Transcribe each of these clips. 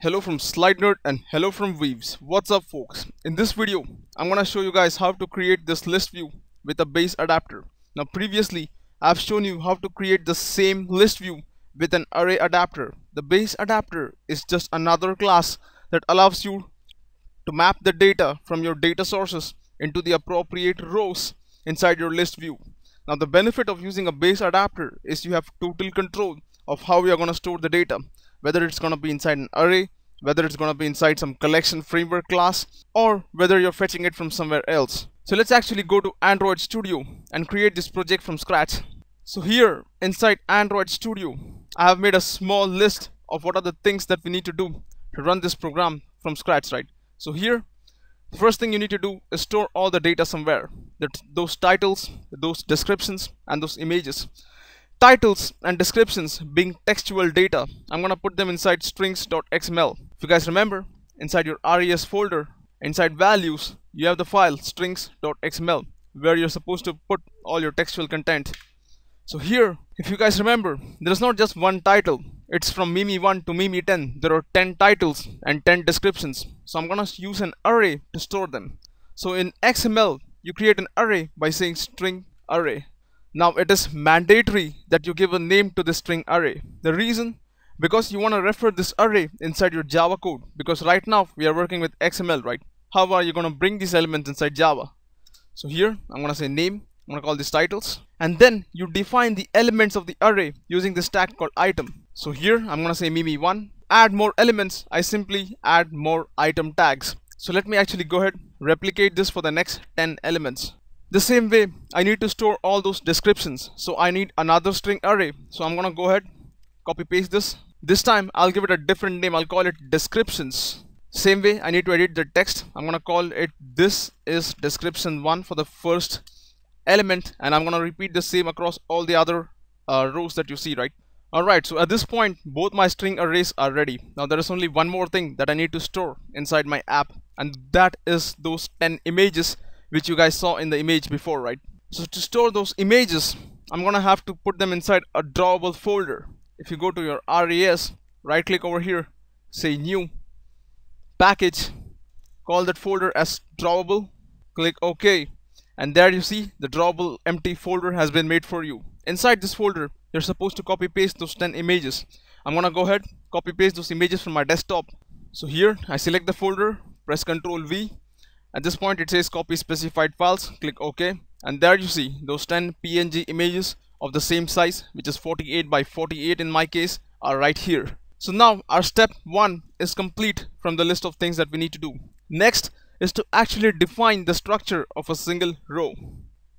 Hello from Slide Nerd and hello from Weaves. What's up folks? In this video, I'm gonna show you guys how to create this list view with a base adapter. Now previously, I've shown you how to create the same list view with an array adapter. The base adapter is just another class that allows you to map the data from your data sources into the appropriate rows inside your list view. Now the benefit of using a base adapter is you have total control of how you are going to store the data, whether it's going to be inside an array, whether it's going to be inside some collection framework class, or whether you're fetching it from somewhere else. So let's actually go to Android Studio and create this project from scratch. So here inside Android Studio, I have made a small list of what are the things that we need to do to run this program from scratch, right? So here, the first thing you need to do is store all the data somewhere. Those titles, those descriptions, and those images. Titles and descriptions being textual data, I'm gonna put them inside strings.xml. If you guys remember, inside your res folder, inside values, you have the file strings.xml where you're supposed to put all your textual content. So here, if you guys remember, there's not just one title. It's from Mimi 1 to Mimi 10. There are 10 titles and 10 descriptions. So I'm gonna use an array to store them. So in XML, you create an array by saying string array. Now it is mandatory that you give a name to the string array. The reason? Because you want to refer this array inside your Java code. Because right now we are working with XML, right? How are you going to bring these elements inside Java? So here I'm going to say name. I'm going to call these titles. And then you define the elements of the array using this tag called item. So here I'm going to say Mimi1. Add more elements. I simply add more item tags. So let me actually go ahead, replicate this for the next 10 elements. The same way, I need to store all those descriptions. So I need another string array. So I'm gonna go ahead, copy paste this. This time I'll give it a different name. I'll call it descriptions. Same way, I need to edit the text. I'm gonna call it this is description 1 for the first element, and I'm gonna repeat the same across all the other rows that you see, right? Alright, so at this point, both my string arrays are ready. Now there is only one more thing that I need to store inside my app, and that is those 10 images which you guys saw in the image before, right? So to store those images, I'm gonna have to put them inside a drawable folder. If you go to your res, right click over here, say new, package, call that folder as drawable, click OK, and there you see the drawable empty folder has been made for you. Inside this folder, you're supposed to copy paste those 10 images. I'm gonna go ahead, copy paste those images from my desktop. So here, I select the folder, press Ctrl V. At this point it says copy specified files, click OK, and there you see those 10 PNG images of the same size, which is 48 by 48 in my case, are right here. So now our step 1 is complete from the list of things that we need to do. Next is to actually define the structure of a single row.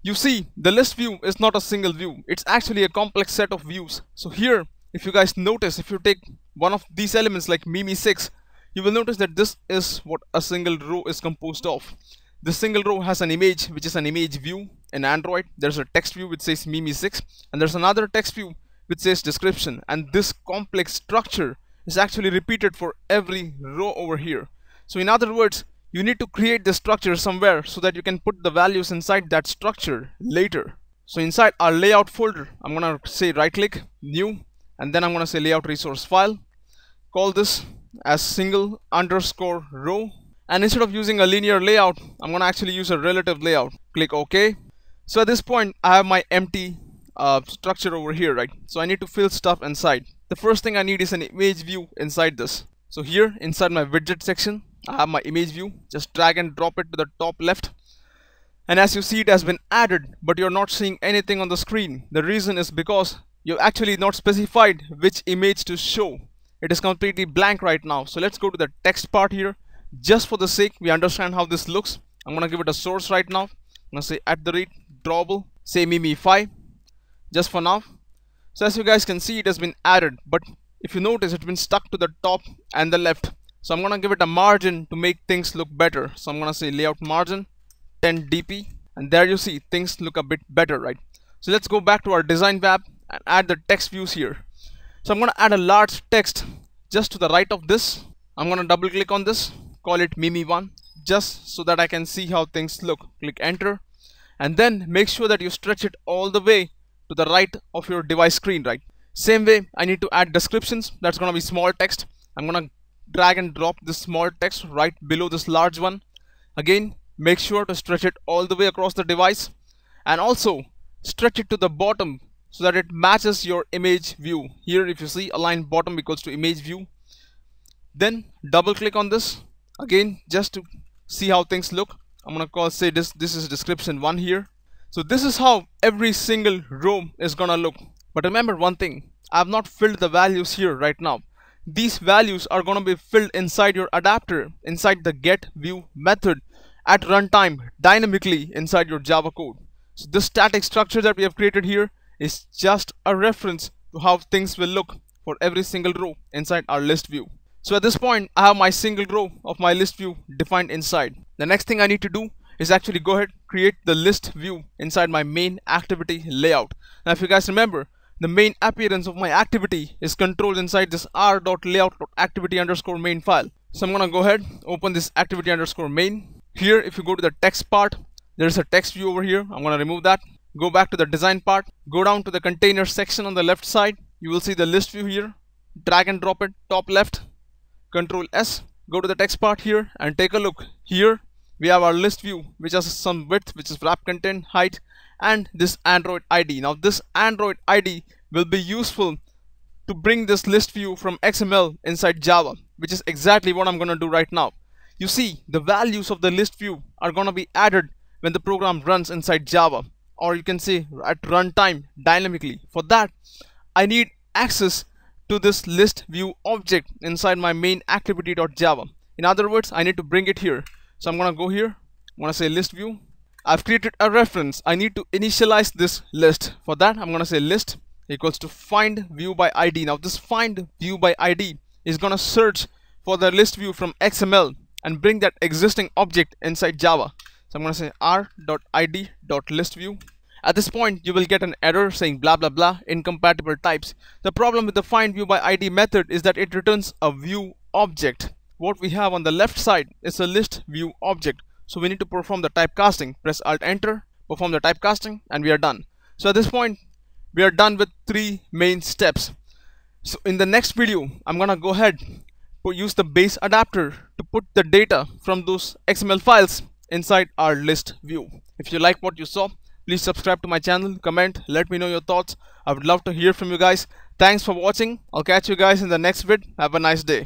You see, the list view is not a single view, it's actually a complex set of views. So here, if you guys notice, if you take one of these elements like Mimi 6, you will notice that this is what a single row is composed of. This single row has an image, which is an image view in Android. There's a text view which says Mimi 6, and there's another text view which says description. And this complex structure is actually repeated for every row over here. So in other words, you need to create the structure somewhere so that you can put the values inside that structure later. So inside our layout folder, I'm gonna say right click, new, and then I'm gonna say layout resource file. Call this as single underscore row, and instead of using a linear layout, I'm gonna actually use a relative layout. Click OK. So at this point I have my empty structure over here, right? So I need to fill stuff inside. The first thing I need is an image view inside this. So here inside my widget section, I have my image view. Just drag and drop it to the top left, and as you see, it has been added, but you're not seeing anything on the screen. The reason is because you've actually not specified which image to show. It is completely blank right now. So let's go to the text part here. Just for the sake we understand how this looks, I'm gonna give it a source right now. I'm gonna say @drawable, say Mimi 5, just for now. So as you guys can see, it has been added, but if you notice, it's been stuck to the top and the left. So I'm gonna give it a margin to make things look better. So I'm gonna say layout margin 10 dp, and there you see things look a bit better, right? So let's go back to our design tab and add the text views here. So I'm gonna add a large text just to the right of this. I'm gonna double click on this, call it Mimi1, just so that I can see how things look. Click enter, and then make sure that you stretch it all the way to the right of your device screen, right? Same way, I need to add descriptions. That's gonna be small text. I'm gonna drag and drop this small text right below this large one. Again, make sure to stretch it all the way across the device, and also stretch it to the bottom so that it matches your image view. Here if you see, align bottom equals to image view. Then double click on this again just to see how things look. I'm gonna say this is description 1 here. So this is how every single row is gonna look. But remember one thing, I have not filled the values here right now. These values are gonna be filled inside your adapter, inside the get view method at runtime dynamically inside your Java code. So this static structure that we have created here is just a reference to how things will look for every single row inside our list view. So at this point, I have my single row of my list view defined inside. The next thing I need to do is actually go ahead, create the list view inside my main activity layout. Now if you guys remember, the main appearance of my activity is controlled inside this r.layout.activity_main file. So I'm gonna go ahead, open this activity_main. Here if you go to the text part, there is a text view over here. I'm gonna remove that. Go back to the design part, go down to the container section on the left side. You will see the list view here. Drag and drop it top left. Control S, go to the text part here and take a look. Here we have our list view which has some width, which is wrap content, height, and this Android ID. Now this Android ID will be useful to bring this list view from XML inside Java, which is exactly what I'm gonna do right now. You see, the values of the list view are gonna be added when the program runs inside Java, or you can say at runtime dynamically. For that, I need access to this list view object inside my main activity.java. In other words, I need to bring it here. So I'm gonna go here, I'm gonna say list view. I've created a reference. I need to initialize this list. For that, I'm gonna say list equals to find view by ID. Now this find view by ID is gonna search for the list view from XML and bring that existing object inside Java. So I'm gonna say r.id.listView. At this point, you will get an error saying blah blah blah, incompatible types. The problem with the find view by ID method is that it returns a view object. What we have on the left side is a list view object. So we need to perform the typecasting. Press Alt Enter, perform the typecasting, and we are done. So at this point, we are done with 3 main steps. So in the next video, I'm gonna go ahead use the BaseAdapter to put the data from those XML files inside our list view. If you like what you saw, please subscribe to my channel, comment, let me know your thoughts. I would love to hear from you guys. Thanks for watching. I'll catch you guys in the next vid. Have a nice day.